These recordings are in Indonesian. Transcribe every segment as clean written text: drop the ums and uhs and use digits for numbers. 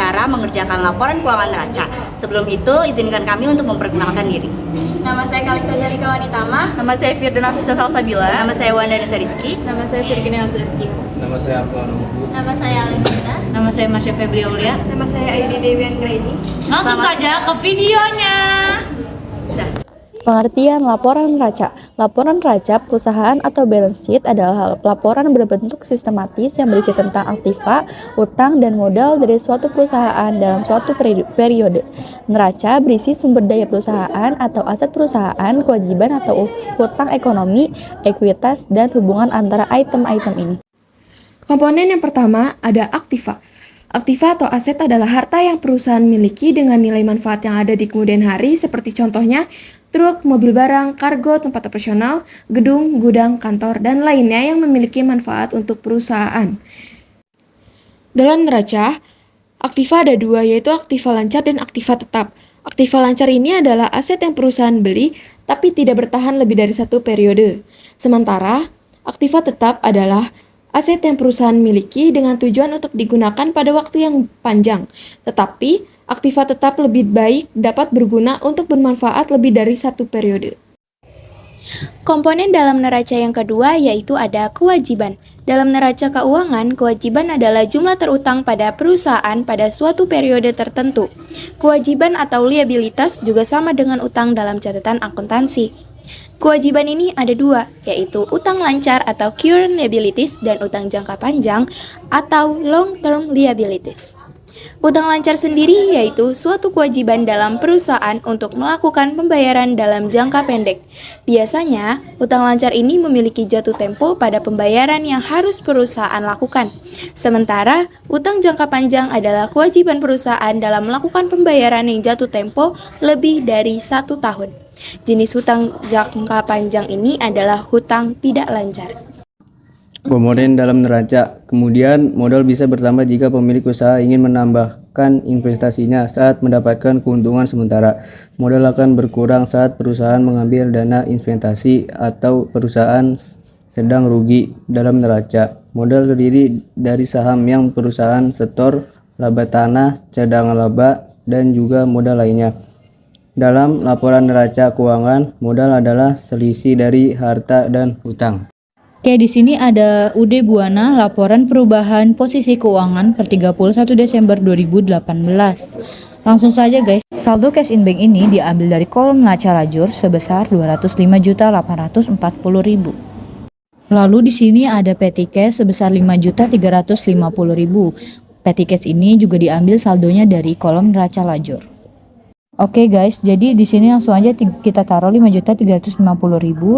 cara mengerjakan laporan keuangan neraca. Sebelum itu, izinkan kami untuk memperkenalkan diri. Nama saya Kalista Zalika Wanitama. Nama saya Firdan Afisa Salsabila. Nama saya Wanda Nisa Rizky. Nama saya Virginia Alzeski. Nama saya Aflan. Nama saya Alimita. Nama saya Masya Febri Aulia. Nama saya Ayu Dewi Anggraini. Langsung saja ke videonya. Pengertian laporan neraca. Laporan neraca perusahaan atau balance sheet adalah laporan berbentuk sistematis yang berisi tentang aktiva, utang, dan modal dari suatu perusahaan dalam suatu periode. Neraca berisi sumber daya perusahaan atau aset perusahaan, kewajiban atau hutang ekonomi, ekuitas, dan hubungan antara item-item ini. Komponen yang pertama ada aktiva. Aktiva atau aset adalah harta yang perusahaan miliki dengan nilai manfaat yang ada di kemudian hari seperti contohnya truk, mobil barang, kargo, tempat operasional, gedung, gudang, kantor, dan lainnya yang memiliki manfaat untuk perusahaan. Dalam neraca, aktiva ada dua, yaitu aktiva lancar dan aktiva tetap. Aktiva lancar ini adalah aset yang perusahaan beli tapi tidak bertahan lebih dari satu periode. Sementara, aktiva tetap adalah aset yang perusahaan miliki dengan tujuan untuk digunakan pada waktu yang panjang, tetapi aktiva tetap lebih baik dapat berguna untuk bermanfaat lebih dari satu periode. Komponen dalam neraca yang kedua yaitu ada kewajiban. Dalam neraca keuangan, kewajiban adalah jumlah terutang pada perusahaan pada suatu periode tertentu. Kewajiban atau liabilitas juga sama dengan utang dalam catatan akuntansi. Kewajiban ini ada dua, yaitu utang lancar atau current liabilities dan utang jangka panjang atau long term liabilities. Utang lancar sendiri yaitu suatu kewajiban dalam perusahaan untuk melakukan pembayaran dalam jangka pendek. Biasanya, utang lancar ini memiliki jatuh tempo pada pembayaran yang harus perusahaan lakukan. Sementara, utang jangka panjang adalah kewajiban perusahaan dalam melakukan pembayaran yang jatuh tempo lebih dari 1 tahun. Jenis hutang jangka panjang ini adalah hutang tidak lancar. Komponen dalam neraca. Kemudian, modal bisa bertambah jika pemilik usaha ingin menambahkan investasinya saat mendapatkan keuntungan sementara. Modal akan berkurang saat perusahaan mengambil dana investasi atau perusahaan sedang rugi. Dalam neraca, modal terdiri dari saham yang perusahaan setor, laba tanah, cadangan laba, dan juga modal lainnya. Dalam laporan neraca keuangan, modal adalah selisih dari harta dan hutang. Oke, di sini ada UD Buana, laporan perubahan posisi keuangan per 31 Desember 2018. Langsung saja guys, saldo cash in bank ini diambil dari kolom neraca lajur sebesar 205.840.000. Lalu di sini ada petty cash sebesar 5.350.000. Petty cash ini juga diambil saldonya dari kolom neraca lajur. Oke guys, jadi di sini langsung aja kita taruh 5.350.000,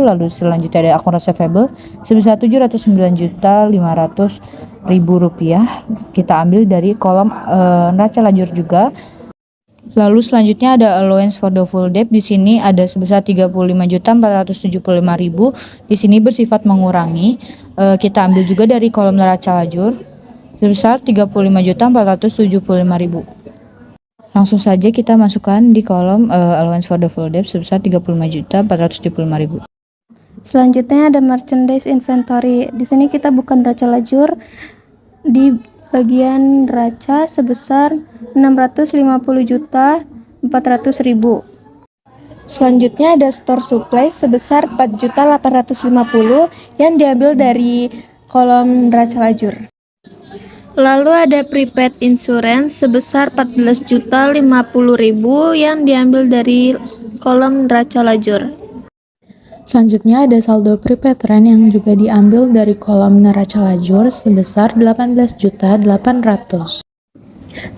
lalu selanjutnya ada akun receivable sebesar 709.500.000 rupiah. Kita ambil dari kolom neraca lajur juga. Lalu selanjutnya ada allowance for the full debt, di sini ada sebesar 35.475.000. Di sini bersifat mengurangi. Kita ambil juga dari kolom neraca lajur sebesar 35.475.000. Langsung saja kita masukkan di kolom allowance for the full debt sebesar 35.475.000. Selanjutnya ada merchandise inventory. Di sini kita bukan neraca lajur. Di bagian neraca sebesar 650.400.000. Selanjutnya ada store supply sebesar 4.850.000 yang diambil dari kolom neraca lajur. Lalu ada prepaid insurance sebesar 14.050.000 yang diambil dari kolom neraca lajur. Selanjutnya ada saldo prepaid rent yang juga diambil dari kolom neraca lajur sebesar 18.800.000.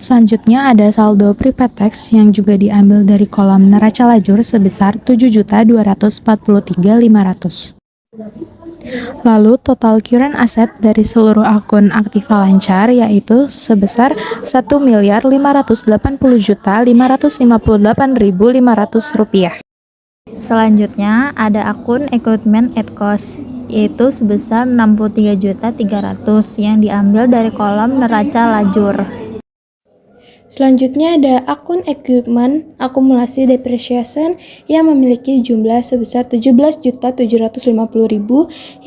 Selanjutnya ada saldo prepaid tax yang juga diambil dari kolom neraca lajur sebesar 7.243.500. Lalu total current asset dari seluruh akun aktiva lancar yaitu sebesar 1.580.558.500 rupiah. Selanjutnya ada akun equipment at cost yaitu sebesar 63.300 yang diambil dari kolom neraca lajur. Selanjutnya ada akun equipment akumulasi depreciation yang memiliki jumlah sebesar 17.750.000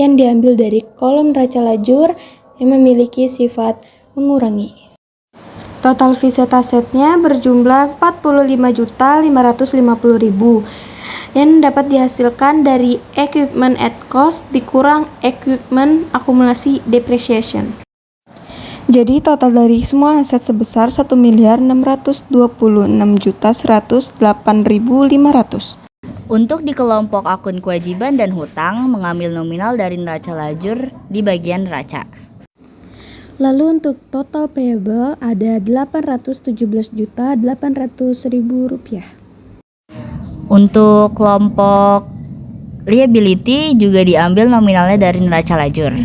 yang diambil dari kolom neraca lajur yang memiliki sifat mengurangi. Total visit asetnya berjumlah 45.550.000 yang dapat dihasilkan dari equipment at cost dikurang equipment akumulasi depreciation. Jadi total dari semua aset sebesar 1.626.108.500. Untuk di kelompok akun kewajiban dan hutang, mengambil nominal dari neraca lajur di bagian neraca. Lalu untuk total payable ada Rp817.800.000. Untuk kelompok liability juga diambil nominalnya dari neraca lajur.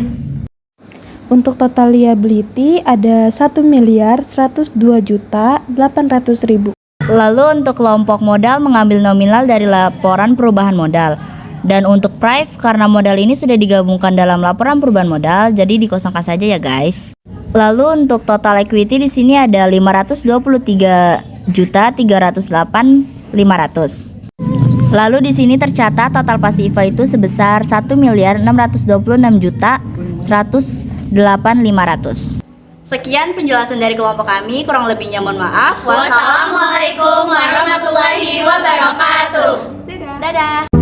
Untuk total liability ada Rp1.102.800.000. Lalu untuk kelompok modal mengambil nominal dari laporan perubahan modal. Dan untuk price, karena modal ini sudah digabungkan dalam laporan perubahan modal, jadi dikosongkan saja ya guys. Lalu untuk total equity di sini ada 523.308.500. Lalu di sini tercatat total pasifa itu sebesar 1.626.108.500. Sekian penjelasan dari kelompok kami, kurang lebihnya mohon maaf. Wassalamualaikum warahmatullahi wabarakatuh. Dadah.